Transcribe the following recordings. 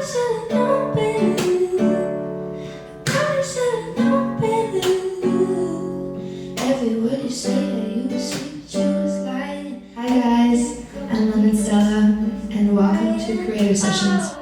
Hi guys, I'm Lennon Stella, and welcome to Creator Sessions.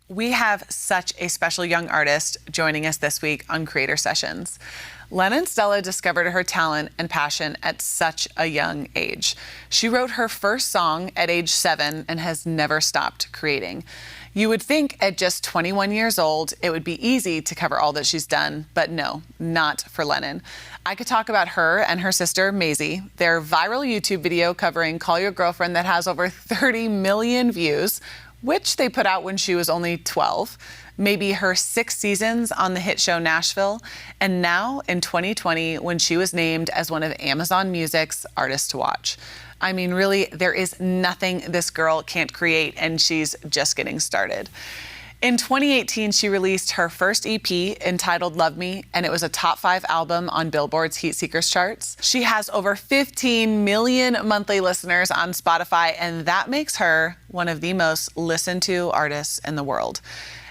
We have such a special young artist joining us this week on Creator Sessions. Lennon Stella discovered her talent and passion at such a young age. She wrote her first song at age 7 and has never stopped creating. You would think at just 21 years old, it would be easy to cover all that she's done, but no, not for Lennon. I could talk about her and her sister, Maisy, their viral YouTube video covering Call Your Girlfriend that has over 30 million views, which they put out when she was only 12, maybe her 6 seasons on the hit show Nashville, and now in 2020 when she was named as one of Amazon Music's Artists to Watch. I mean, really, there is nothing this girl can't create, and she's just getting started. In 2018, she released her first EP entitled Love Me, and it was a top 5 album on Billboard's Heat Seekers charts. She has over 15 million monthly listeners on Spotify, and that makes her one of the most listened to artists in the world.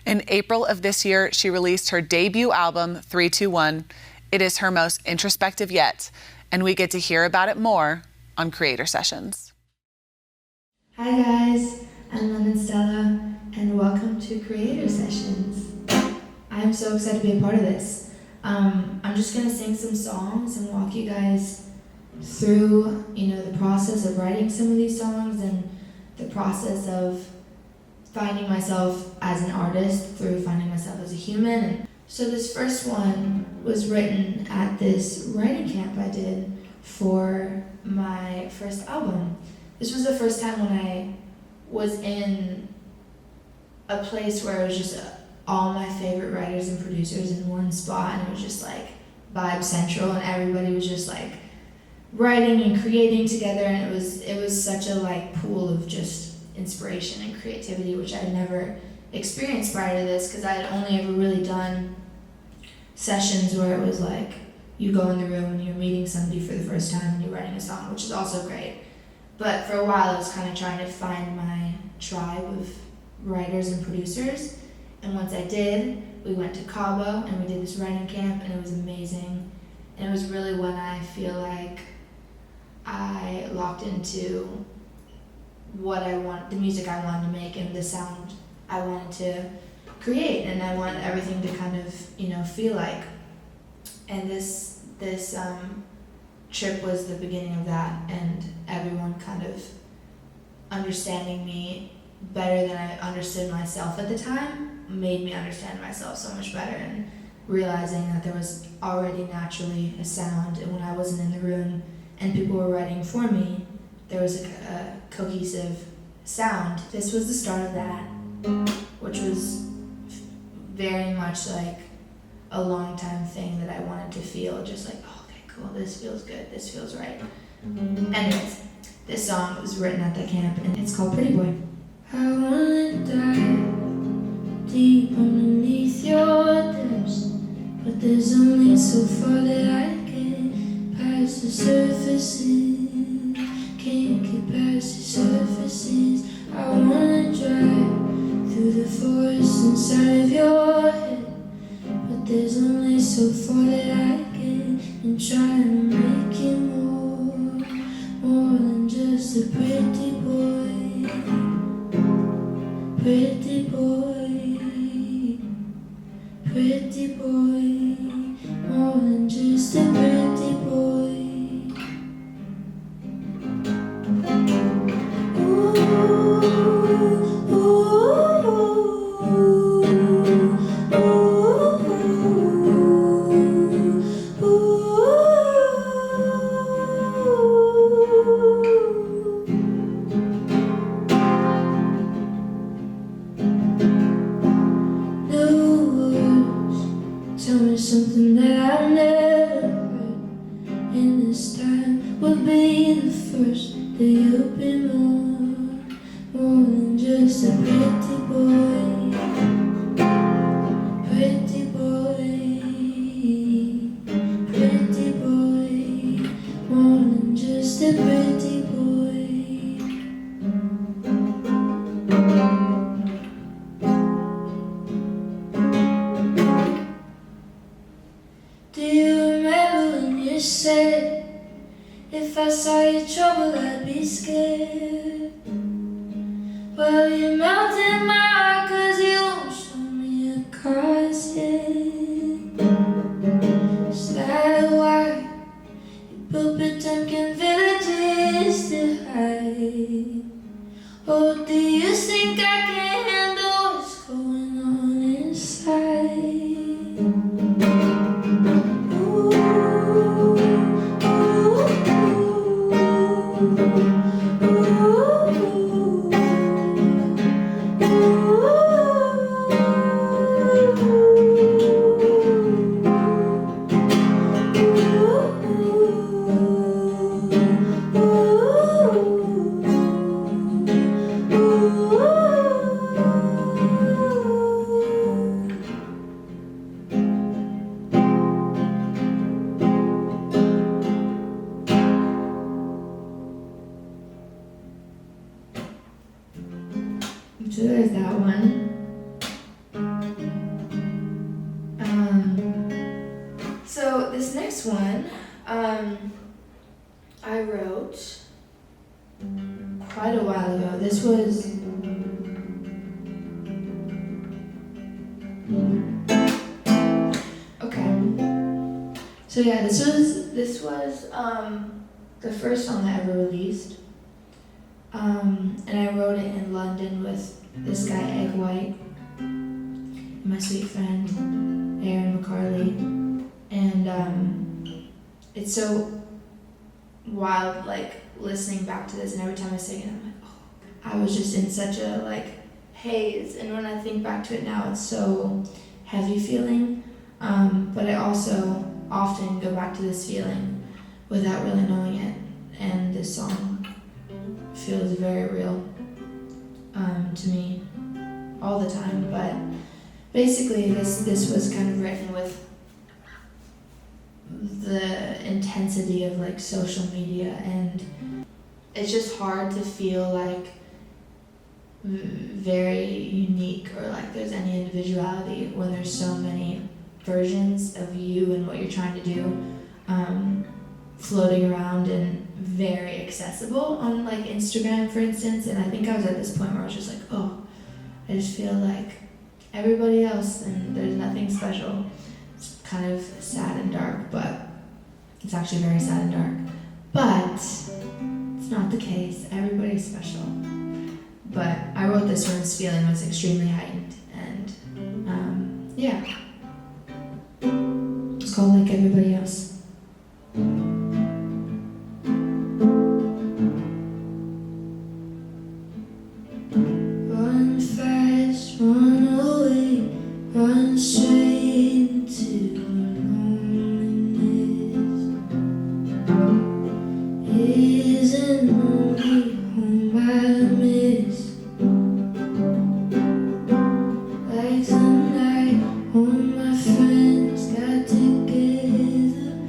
In April of this year, she released her debut album, 321. It is her most introspective yet, and we get to hear about it more on Creator Sessions. Hi guys, I'm Lennon Stella, and welcome to Creator Sessions. I'm so excited to be a part of this. I'm just gonna sing some songs and walk you guys through, the process of writing some of these songs and the process of finding myself as an artist through finding myself as a human. And so this first one was written at this writing camp I did for my first album. This was the first time when I was in a place where it was just all my favorite writers and producers in one spot, and it was just like vibe central, and everybody was just like writing and creating together, and it was such a like pool of just inspiration and creativity, which I had never experienced prior to this, because I had only ever really done sessions where it was like you go in the room and you're meeting somebody for the first time and you're writing a song, which is also great. But for a while I was kind of trying to find my tribe of writers and producers, and once I did, we went to Cabo and we did this writing camp, and it was amazing. And it was really when I feel like I locked into what I want, the music I wanted to make and the sound I wanted to create, and I wanted everything to kind of feel like. And this trip was the beginning of that, and everyone kind of understanding me better than I understood myself at the time made me understand myself so much better, and realizing that there was already naturally a sound, and when I wasn't in the room and people were writing for me, there was a cohesive sound. This was the start of that, which was very much like a long time thing that I wanted to feel, just like, oh, okay, cool, this feels good, this feels right. Anyways, this song was written at the camp, and it's called Pretty Boy. I wanna dive deep underneath your depths, but there's only so far that I can past the surfaces. Can't get past the surfaces. I wanna drive through the forest inside of your head, but there's only so far that I can, and trying to make you more than just a pretty boy. Pretty boy, pretty boy, more than just a pretty boy. would be the first that you'd be more than just a pretty boy, pretty boy, pretty boy, more than just a pretty boy. Do you remember when you said, if I saw your trouble I'd be scared? Well, you melted my heart 'cause you won't show me a cause yet. Is that why you built Potemkin villages to hide? Or do you think I can handle what's going on inside? So there's that one. So this next one, I wrote quite a while ago. This was okay. So yeah, this was the first song I ever released. And I wrote it in London with this guy, Egg White, and my sweet friend, Aaron McCarley. And it's so wild, like, listening back to this, and every time I sing it, I'm like, oh, I was just in such a, like, haze. And when I think back to it now, it's so heavy feeling. But I also often go back to this feeling without really knowing it. And this song feels very real to me all the time. But basically this was kind of written with the intensity of like social media, and it's just hard to feel like very unique or like there's any individuality when there's so many versions of you and what you're trying to do floating around and very accessible on like Instagram, for instance. And I think I was at this point where I was just like, oh, I just feel like everybody else and there's nothing special. It's kind of sad and dark, but it's actually very sad and dark. But it's not the case. Everybody's special. But I wrote this when this feeling was extremely heightened, and yeah. It's called Like Everybody Else. Run fast, run away, run straight into loneliness. Isn't only home I miss. Like some night when my friends got together.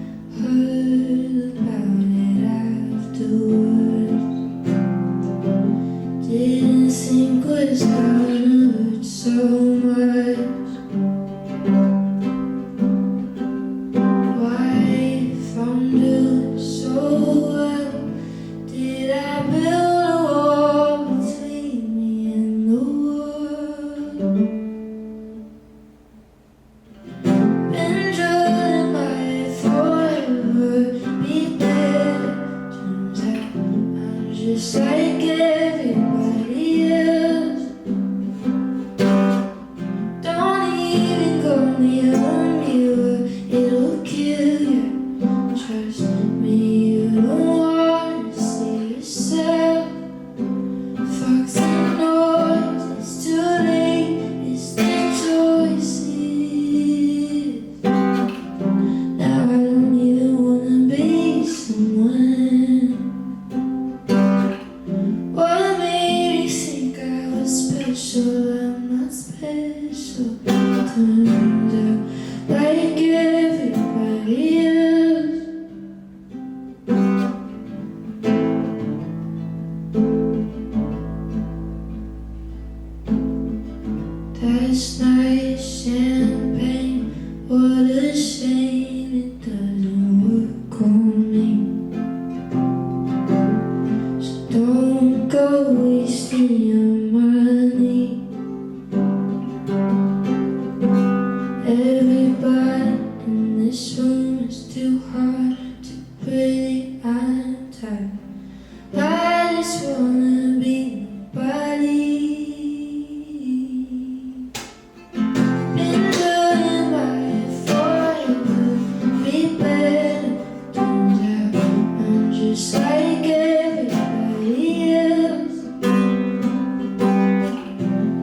just like everybody else.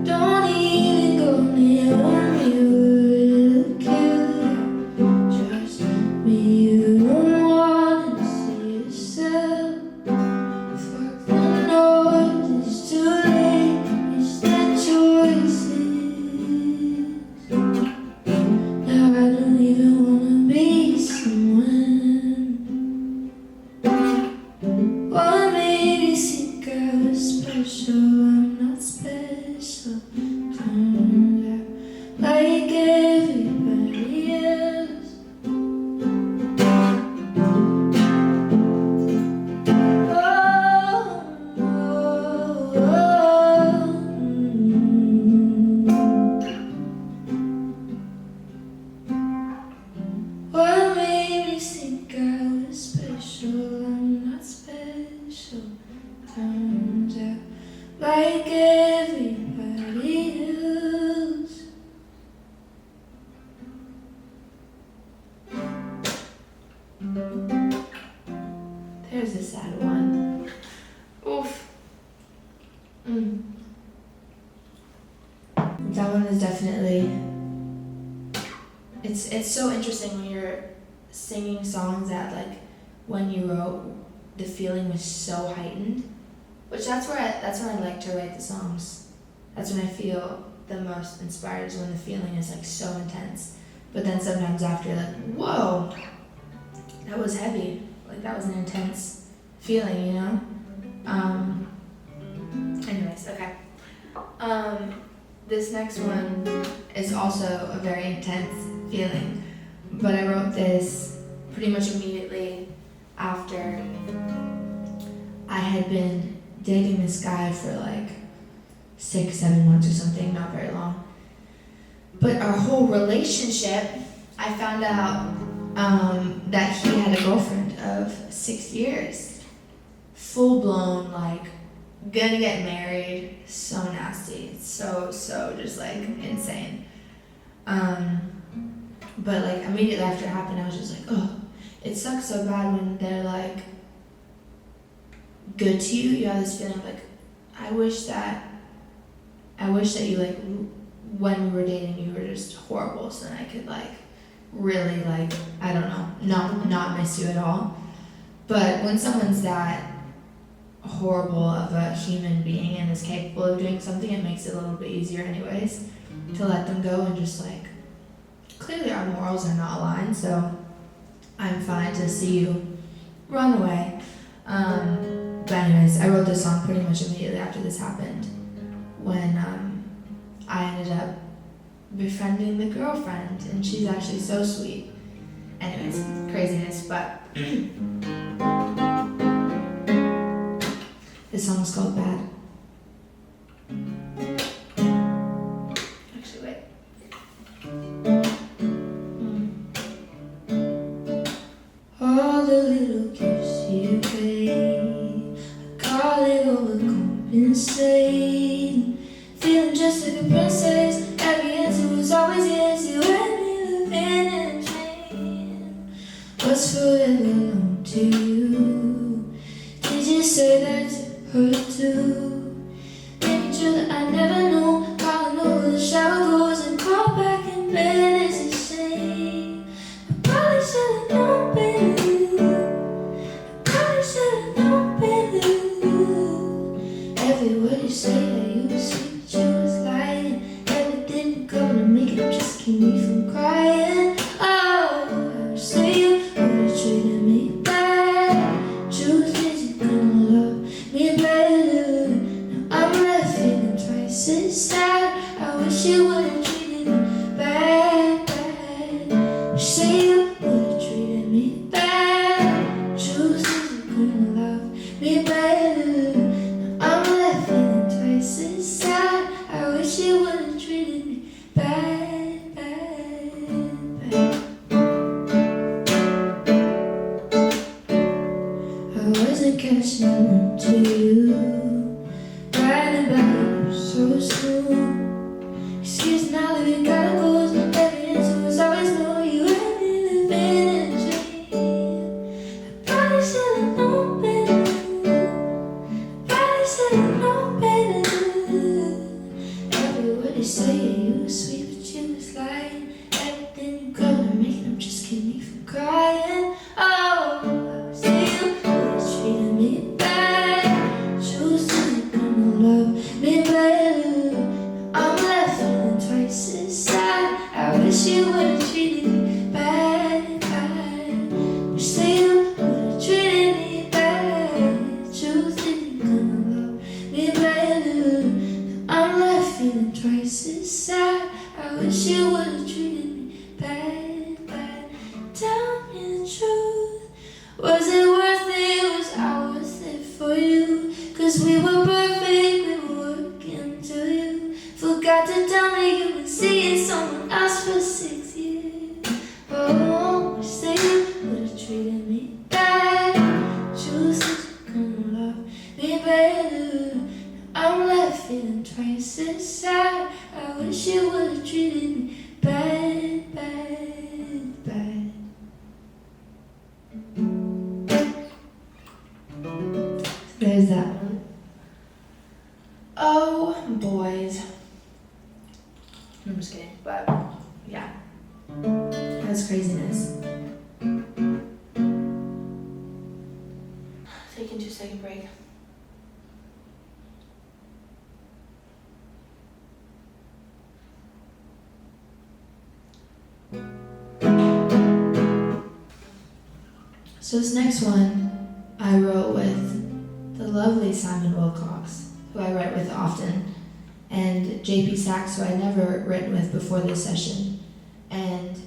Don't even go near me, will kill. Trust me, you don't wanna see yourself. Fuck the noise, it's too late. It's the choices. Now I don't even wanna be someone. What made you think I was special? I'm not special. Turned out like everybody else. Oh, oh, oh. What made me think I was special? I'm not special. Turns out like everybody else. There's a sad one. Oof. That one is definitely. It's so interesting when you're singing songs that, like, when you wrote, the feeling was so heightened. Which that's when I like to write the songs. That's when I feel the most inspired, is when the feeling is like so intense. But then sometimes after you're like, whoa, that was heavy. Like that was an intense feeling, you know? Anyways, okay. This next one is also a very intense feeling, but I wrote this pretty much immediately after I had been dating this guy for like 6-7 months or something, not very long. But our whole relationship, I found out that he had a girlfriend of 6 years. Full blown, like, gonna get married, so nasty. So just like insane. But like immediately after it happened, I was just like, oh, it sucks so bad when they're like good to you. You have this feeling of like, I wish that you, like, when we were dating, you were just horrible, so then I could like really, like, I don't know, not miss you at all. But when someone's that horrible of a human being and is capable of doing something, it makes it a little bit easier anyways to let them go and just like, clearly our morals are not aligned, so I'm fine to see you run away. But anyways, I wrote this song pretty much immediately after this happened, when I ended up befriending the girlfriend, and she's actually so sweet. Anyways, craziness, but this song's called Bad. Actually, wait. All the little gifts you pay, I call it overcompensating. Feeling just like a princess, every answer was always yes. You had me living in a chain. What's forever belong to you? Did you say that to her too? Making sure that I never knew. Calling over the shower goes and call back in bed is a shame. I probably should have known better. I probably should have known better. Every word you say that you were sweet, but you was lying. Everything going to make it just keep me from crying. Oh, I say you would have treated me bad. Truth is, you're gonna love me better. Now I'm left feeling twice as sad. I wish you would have treated me bad, bad. You say you would have treated me bad. Truth is, you're gonna love me better. Now I'm left feeling twice as sad. I wish you would have treated me bad, bad, bad. I wasn't catching on to you, writing about you so soon. Excuse now that we gotta go. Every answer was always no. You had me living in a dream. I probably should have known better. you would have treated me bad, bad, bad. There's that one. Oh, boys. I'm just kidding, but yeah. That's craziness. Taking 2-second break. So this next one I wrote with the lovely Simon Wilcox, who I write with often, and JP Sachs, who I'd never written with before this session. And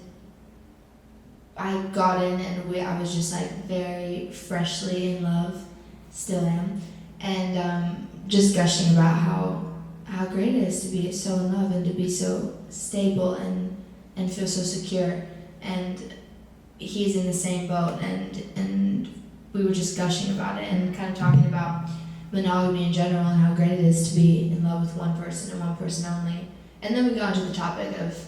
I got in and I was just like very freshly in love, still am, and just gushing about how great it is to be so in love and to be so stable and feel so secure. And he's in the same boat, and we were just gushing about it and kind of talking about monogamy in general and how great it is to be in love with one person and one person only. And then we got into the topic of,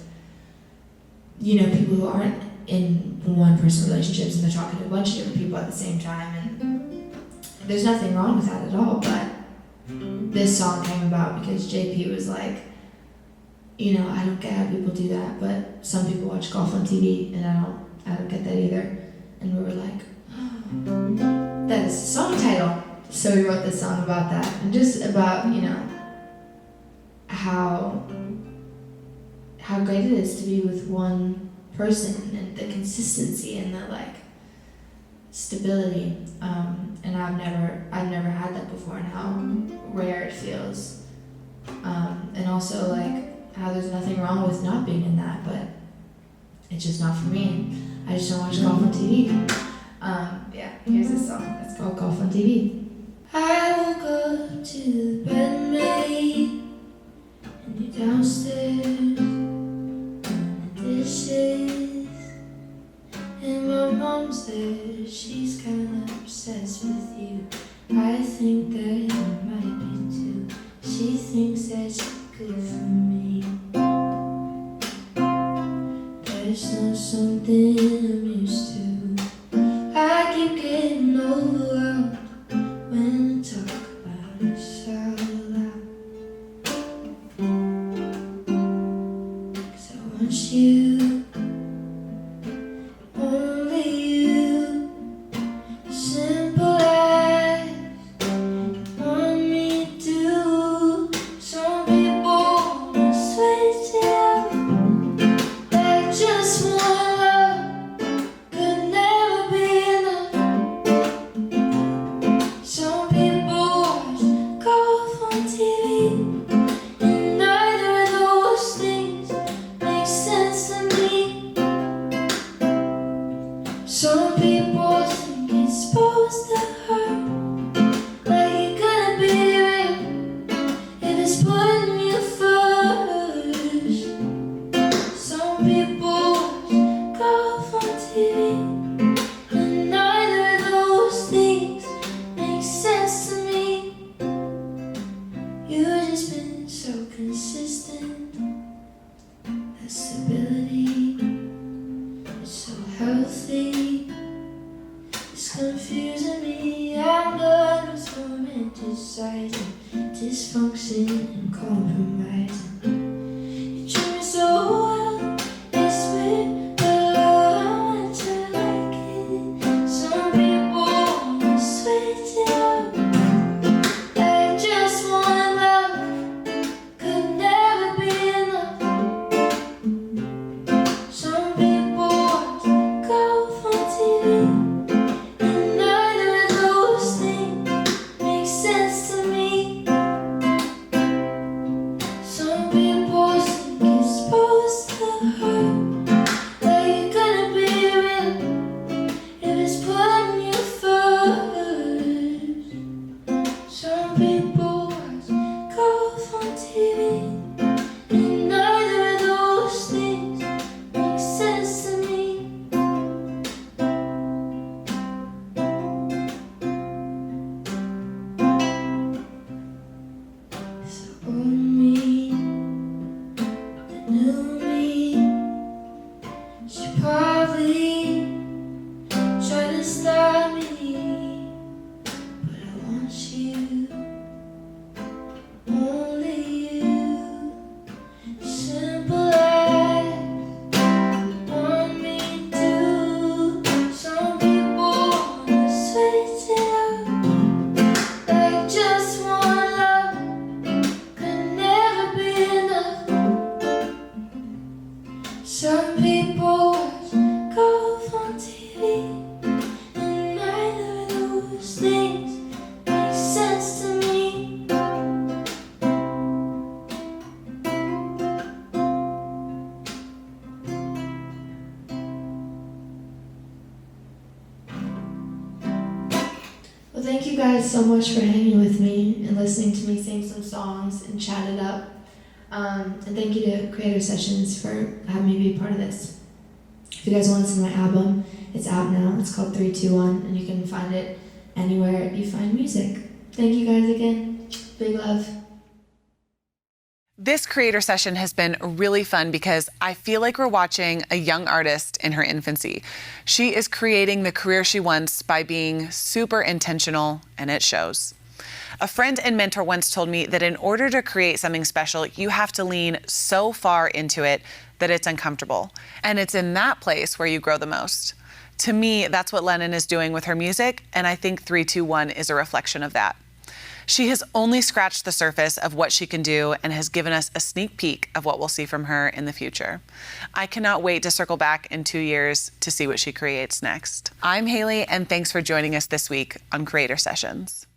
you know, people who aren't in one-person relationships and they're talking to a bunch of different people at the same time, and there's nothing wrong with that at all, but this song came about because JP was like, you know, I don't get how people do that, but some people watch golf on TV, and I don't get that either. And we were like, oh, that is the song title. So we wrote this song about that, and just about, you know, how great it is to be with one person, and the consistency and the like stability. And I've never had that before, and how rare it feels. And also like how there's nothing wrong with not being in that, but it's just not for me. I just don't watch golf on TV. Yeah, here's this song. It's called Golf on TV. I woke up to the bed made, and you're downstairs doing the dishes, and my mom's there. She's kinda obsessed with you. I think that you might be too. She thinks that you're good for me. There's not something I'm used to. I keep getting overwhelmed when I talk about us out loud. 'Cause I want you, only you, simple as you want me to do. Some people switch it up, they just want love, could never be enough. Some people watch golf on TV, and neither of those things make sense to me. Some people think it's supposed to hurt, like it couldn't be real if it's putting you first. Some people watch golf on TV, and neither of those things make sense to me. You've just been so consistent. That stability is so healthy. It's confusing me. I'm done with romanticizing dysfunction and compromising. You treat me so well, it's weird, but I want you like it. Some people wanna switch it up, they just want love, could never be enough. Some people watch golf on TV, and neither of those things make sense to me. Some thank you guys so much for hanging with me and listening to me sing some songs and chat it up. And thank you to Creator Sessions for having me be a part of this. If you guys want to listen to my album, it's out now. It's called 321, and you can find it anywhere you find music. Thank you guys again. Big love. This creator session has been really fun because I feel like we're watching a young artist in her infancy. She is creating the career she wants by being super intentional, and it shows. A friend and mentor once told me that in order to create something special, you have to lean so far into it that it's uncomfortable. And it's in that place where you grow the most. To me, that's what Lennon is doing with her music, and I think 321 is a reflection of that. She has only scratched the surface of what she can do and has given us a sneak peek of what we'll see from her in the future. I cannot wait to circle back in 2 years to see what she creates next. I'm Haley, and thanks for joining us this week on Creator Sessions.